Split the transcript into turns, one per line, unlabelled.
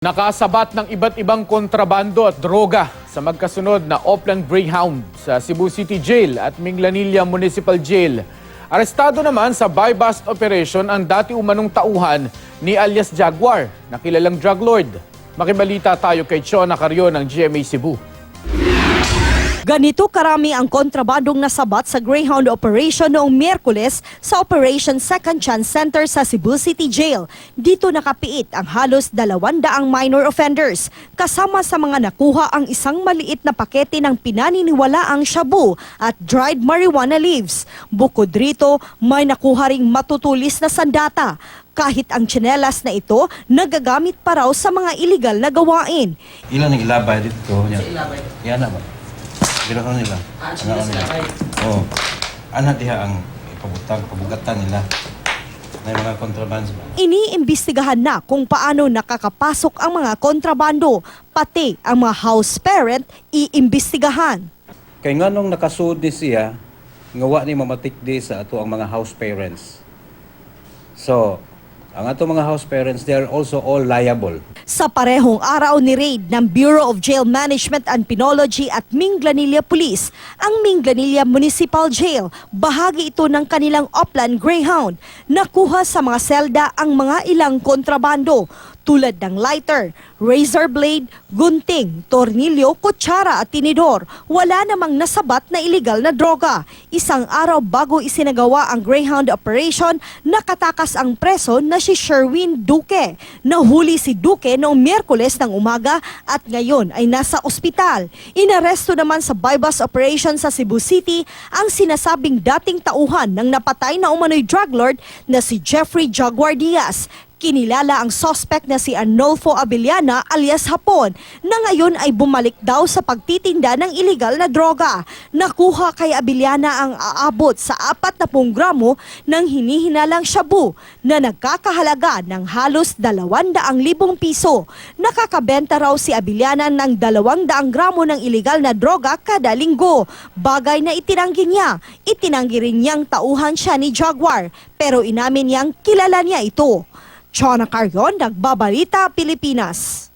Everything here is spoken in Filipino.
Nakasabat ng iba't ibang kontrabando at droga sa magkasunod na Oplan Greyhound sa Cebu City Jail at Minglanilla Municipal Jail. Arestado naman sa buy-bust operation ang dati umanong tauhan ni alias Jaguar, na kilalang drug lord. Makibalita tayo kay Chona Carrion ng GMA Cebu.
Ganito karami ang kontrabandong nasabat sa Greyhound operation noong Miyerkules sa Operation Second Chance Center sa Cebu City Jail. Dito nakapiit ang halos 200 minor offenders. Kasama sa mga nakuha ang isang maliit na pakete ng pinaniniwalaang shabu at dried marijuana leaves. Bukod rito, may nakuha ring matutulis na sandata. Kahit ang tsinelas na ito, nagagamit pa raw sa mga iligal na gawain.
Ilan ang ilabay dito? Yan na ba? Ginawa nila. Ano nila? Oo. Anak diha ang pabugatan nila. May mga kontrabando.
Iniimbestigahan na kung paano nakakapasok ang mga kontrabando, pati ang mga house parent iimbestigahan.
Kay nganong nakasud ni siya, ngawa ni mamatikdi sa ato ang mga house parents. So, ang ato mga house parents, they are also all liable.
Sa parehong araw ni raid ng Bureau of Jail Management and Penology at Minglanilla Police, ang Minglanilla Municipal Jail, bahagi ito ng kanilang Oplan Greyhound. Nakuha sa mga selda ang mga ilang kontrabando tulad ng lighter, razor blade, gunting, tornilyo, kutsara at tinidor. Wala namang nasabat na iligal na droga. Isang araw bago isinagawa ang Greyhound operation, nakatakas ang preso na si Sherwin Duque. Nahuli si Duque noong Miyerkules ng umaga at ngayon ay nasa ospital. Inaresto naman sa buy-bust operation sa Cebu City ang sinasabing dating tauhan ng napatay na umano'y drug lord na si Jeffrey Jaguar Diaz. Kinilala ang suspect na si Arnolfo Abellana alias Hapon na ngayon ay bumalik daw sa pagtitinda ng iligal na droga. Nakuha kay Abellana ang aabot sa 40 gramo ng hinihinalang shabu na nagkakahalaga ng halos 200,000 piso. Nakakabenta raw si Abellana ng 200 gramo ng iligal na droga kada linggo. Bagay na itinanggi niya. Itinanggi rin niyang tauhan siya ni Jaguar pero inamin niyang kilala niya ito. Chona Carrion, Nagbabalita, Pilipinas.